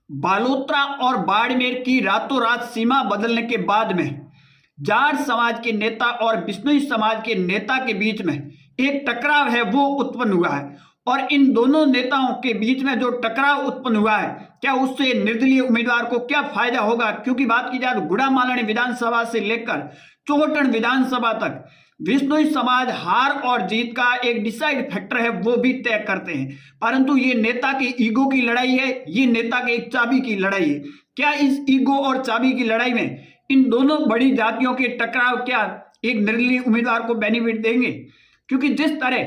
बालोतरा और बाड़मेर की रातों रात सीमा बदलने के बाद में जाट समाज के नेता और बिश्नोई समाज के नेता के बीच में एक टकराव है वो उत्पन्न हुआ है। और इन दोनों नेताओं के बीच में जो टकराव उत्पन्न हुआ है, क्या उससे निर्दलीय उम्मीदवार को क्या फायदा होगा? क्योंकि बात की जाए तो गुड़ामालानी विधानसभा से लेकर चौहटन विधानसभा तक बिश्नोई समाज हार और जीत का एक डिसाइड फैक्टर है वो भी तय करते हैं। परंतु ये नेता के ईगो की लड़ाई है, ये नेता के एक चाबी की लड़ाई है। क्या इस ईगो और चाबी की लड़ाई में इन दोनों बड़ी जातियों के टकराव क्या एक निर्दलीय उम्मीदवार को बेनिफिट देंगे? क्योंकि जिस तरह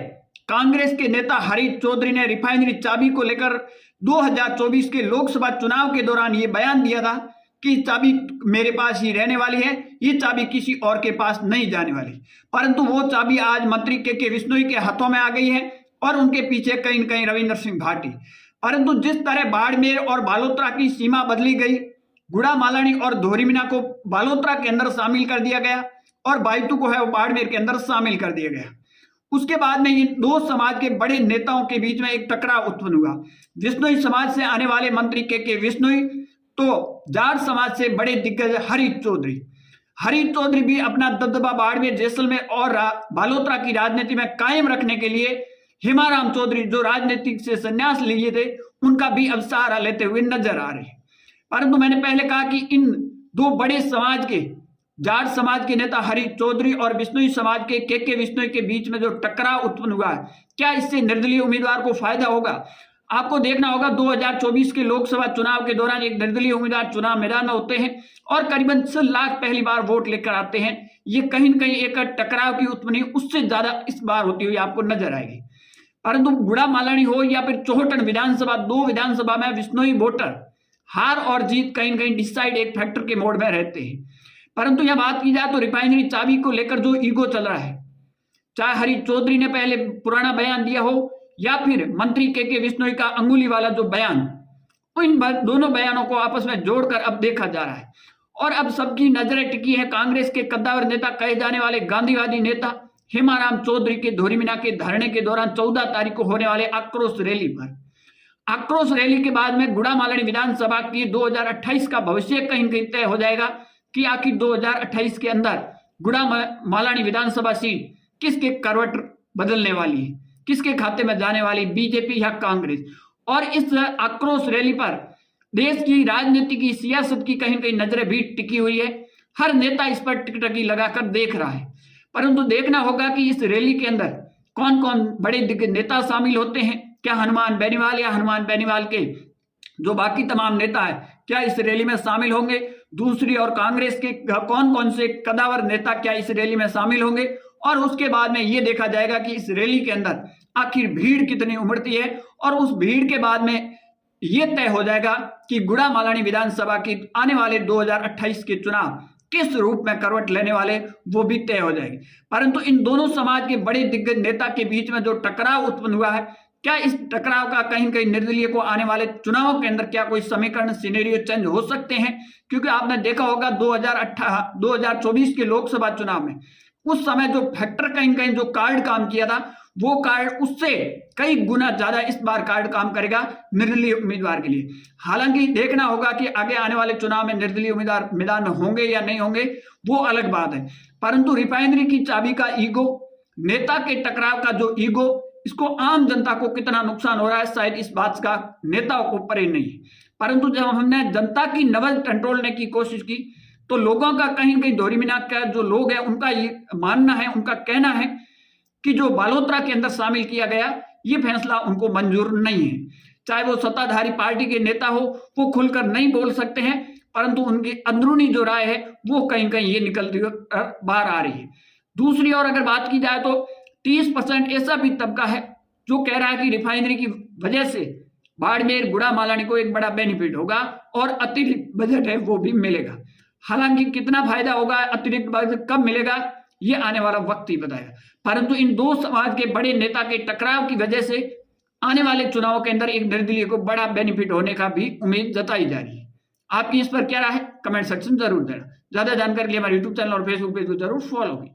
कांग्रेस के नेता हरीश चौधरी ने रिफाइनरी चाबी को लेकर 2024 के लोकसभा चुनाव के दौरान ये बयान दिया था कि चाबी मेरे पास ही रहने वाली है, ये चाबी किसी और के पास नहीं जाने वाली, परंतु वो चाबी आज मंत्री के बिश्नोई के हाथों में आ गई है और उनके पीछे कहीं न कहीं रविंद्र सिंह भाटी। परंतु जिस तरह बाड़मेर और बालोतरा की सीमा बदली गई, गुड़ामालानी और धोरीमीना को बालोतरा के अंदर शामिल कर दिया गया और बायतू को है वो बाड़मेर के अंदर शामिल कर दिया गया। उसके बाद में इन दो समाज के बड़े नेताओं के बीच में एक टकराव उत्पन्न हुआ। बिश्नोई समाज से आने वाले मंत्री के बिश्नोई तो जाट समाज से बड़े दिग्गज हरीश चौधरी भी अपना दबदबा बाड़मेर, जैसलमेर और बालोतरा की राजनीति में कायम रखने के लिए हेमाराम चौधरी जो राजनीतिक से संन्यास लिए थे उनका भी अब सहारा लेते हुए नजर आ रहे हैं। परंतु मैंने पहले कहा कि इन दो बड़े समाज के जाट समाज के नेता हरीश चौधरी और बिश्नोई समाज के बिश्नोई के बीच में जो टकराव उत्पन्न हुआ है, क्या इससे निर्दलीय उम्मीदवार को फायदा होगा? आपको देखना होगा 2024 के लोकसभा चुनाव के दौरान एक निर्दलीय उम्मीदवार चुनाव मैदान में होते हैं और करीबन 100 लाख पहली बार वोट लेकर आते हैं। ये कहीं न कहीं एक टकराव की उत्पत्ति उससे ज्यादा इस बार होती हुई आपको नजर आएगी। परंतु गुड़ामालानी हो या फिर चौहटन विधानसभा, दो विधानसभा में बिश्नोई वोटर हार और जीत कहीं न कहीं डिसाइड एक फैक्टर के मोड में रहते हैं। परंतु यह बात की जाए तो रिफाइनरी चाबी को लेकर जो ईगो चल रहा है, चाहे हरीश चौधरी ने पहले पुराना बयान दिया हो या फिर मंत्री के बिश्नोई का अंगुली वाला जो बयान, इन दोनों बयानों को आपस में जोड़कर अब देखा जा रहा है। और अब सबकी नजरें टिकी है कांग्रेस के कद्दावर नेता कहे जाने वाले गांधीवादी नेता हेमाराम चौधरी के धोरीमीना के धरने के दौरान 14 तारीख को होने वाले आक्रोश रैली पर। आक्रोश रैली के बाद में गुड़ामालानी विधानसभा की 2028 का भविष्य कहीं कहीं तय हो जाएगा कि आखिर 2028 के अंदर गुड़ामालानी विधानसभा सीट किसके करवट बदलने वाली है, किसके खाते में जाने वाली, बीजेपी या कांग्रेस। और इस आक्रोश रैली पर देश की राजनीति की सियासत की कहीं कहीं नजरें भी टिकी हुई है। हर नेता इस पर टिकटकी लगाकर देख रहा है। परंतु देखना होगा कि इस रैली के अंदर कौन कौन बड़े दिग्गज नेता शामिल होते हैं। क्या हनुमान बेनीवाल या हनुमान बेनीवाल के जो बाकी तमाम नेता है क्या इस रैली में शामिल होंगे? दूसरी और कांग्रेस के कौन कौन से कदावर नेता क्या इस रैली में शामिल होंगे? और उसके बाद में ये देखा जाएगा कि इस रैली के अंदर आखिर भीड़ कितनी उमड़ती है और उस भीड़ के बाद में ये तय हो जाएगा कि गुड़ामालानी विधानसभा की आने वाले 2028 के चुनाव किस रूप में करवट लेने वाले वो भी तय हो जाएगी। परंतु इन दोनों समाज के बड़े दिग्गज नेता के बीच में जो टकराव उत्पन्न हुआ है, क्या इस टकराव का कहीं कहीं निर्दलीय को आने वाले चुनावों के अंदर क्या कोई समीकरण सिनेरियो चेंज हो सकते हैं? क्योंकि आपने देखा होगा 2024 के लोकसभा चुनाव में उस समय जो फैक्टर कहीं कहीं जो कार्ड काम किया था वो कार्ड उससे कई गुना ज्यादा इस बार कार्ड काम करेगा निर्दलीय उम्मीदवार के लिए। हालांकि देखना होगा कि आगे आने वाले चुनाव में निर्दलीय उम्मीदवार मैदान में होंगे या नहीं होंगे, वो अलग बात है। परंतु रिफाइनरी की चाबी का ईगो, नेता के टकराव का जो ईगो, इसको आम जनता को कितना नुकसान हो रहा है शायद इस बात का नेताओं को परे नहीं है। परंतु जब हमने जनता की नब्ज टंटोलने की कोशिश की तो लोगों का कहीं कहीं धोरीमीना का जो लोग हैं उनका ये मानना है, उनका कहना है कि जो बालोतरा के अंदर शामिल किया गया ये फैसला उनको मंजूर नहीं है। चाहे वो सत्ताधारी पार्टी के नेता हो, वो खुलकर नहीं बोल सकते हैं, परंतु उनकी अंदरूनी जो राय है वो कहीं कहीं ये निकलती बाहर आ रही है। दूसरी ओर अगर बात की जाए तो 30% ऐसा भी तबका है जो कह रहा है कि रिफाइनरी की वजह से बाड़मेर गुड़ामालानी को एक बड़ा बेनिफिट होगा और अतिरिक्त बजट है वो भी मिलेगा। हालांकि कितना फायदा होगा, अतिरिक्त बजट कब मिलेगा, ये आने वाला वक्त ही बताएगा। परंतु इन दो समाज के बड़े नेता के टकराव की वजह से आने वाले चुनावों के अंदर एक निर्दलीय को बड़ा बेनिफिट होने का भी उम्मीद जताई जा रही है। आपकी इस पर क्या राय है? कमेंट सेक्शन जरूर देना। ज्यादा जानकारी के लिए हमारे यूट्यूब चैनल और फेसबुक पेज को जरूर फॉलो करें।